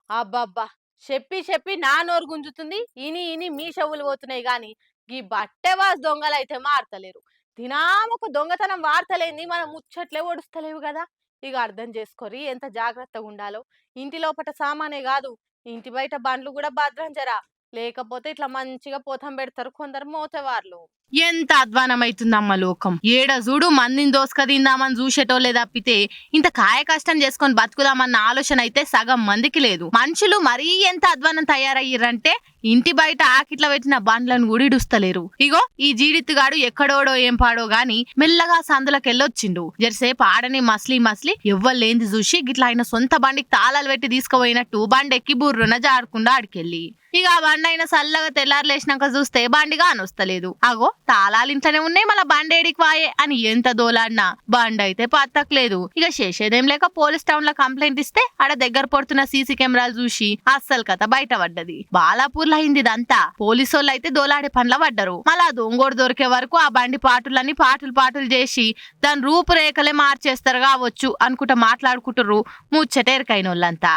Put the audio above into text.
అబ్బబ్బా! చెప్పి చెప్పి నా నోరు గుంజుతుంది. ఇని ఇని మీ చెవులు పోతున్నాయి గానీ, గీ బట్టెబాస్ దొంగలైతే మారతలేరు. దినామొక దొంగతనం వార్తలేంది మన ముచ్చట్లే ఒడుస్తలేవు గదా! ఇగ అర్థం జేసుకోర్రి ఎంత జాగ్రత్తగుండాలో. ఇంటి లోపట సామానే గాదు, ఇంటి బయట బండ్లు గూడా భద్రం జర. లేకపోతే ఇట్లా మంచిగా పోతం బెడతారు కొందరు మోతెవార్లు. ఎంత అధ్వానమైతుందమ్మ లోకం. ఏడ చూడు మందిని దోసుక తిందామని చూసేటోళ్ళే తప్పితే ఇంత కాయ కష్టం చేసుకొని బతుకుదామన్న ఆలోచన అయితే సగం మందికి లేదు. మనుషులు మరీ ఎంత అధ్వానం తయారయ్యారంటే ఇంటి బయట ఆకిట్ల పెట్టిన బండ్లను కూడా ఇడుస్తలేరు. ఇగో ఈ జీడిత్తుగాడు ఎక్కడోడో ఏం పాడో గాని మెల్లగా సందులకెళ్ళొచ్చిండు. జరసేపు ఆడని మస్లీ మస్లీ ఎవ్వలేంది చూసి గిట్లా ఆయన సొంత బండికి తాళాలు పెట్టి తీసుకుపోయినట్టు బండెక్కి బుర్రున జారుకుండా ఆడికెళ్ళి ఇక ఆ బండి అయినా చల్లగా తెల్లారులేసినాక చూస్తే బండిగా అనొస్తలేదు. అగో తాళాలు ఇంట్లోనే ఉన్నాయి, మళ్ళా బండేడికి వాయే అని ఎంత దోలాడినా బండి అయితే పత్తకలేదు. ఇక చేసేదేం లేక పోలీస్ టౌన్ లో కంప్లైంట్ ఇస్తే ఆడ దగ్గర పడుతున్న సీసీ కెమెరాలు చూసి అస్సలు కథ బయట పడ్డది. బాలాపూర్ లో అయింది ఇదంతా. పోలీసోళ్ళు అయితే దోలాడే పనుల పడ్డరు. మళ్ళా దొంగోడు దొరికే వరకు ఆ బండి పాటలన్నీ పాటలు చేసి దాని రూపురేఖలే మార్చేస్తారు కావచ్చు అనుకుంటా మాట్లాడుకుంటారు ముచ్చటేరకైనోళ్ళంతా.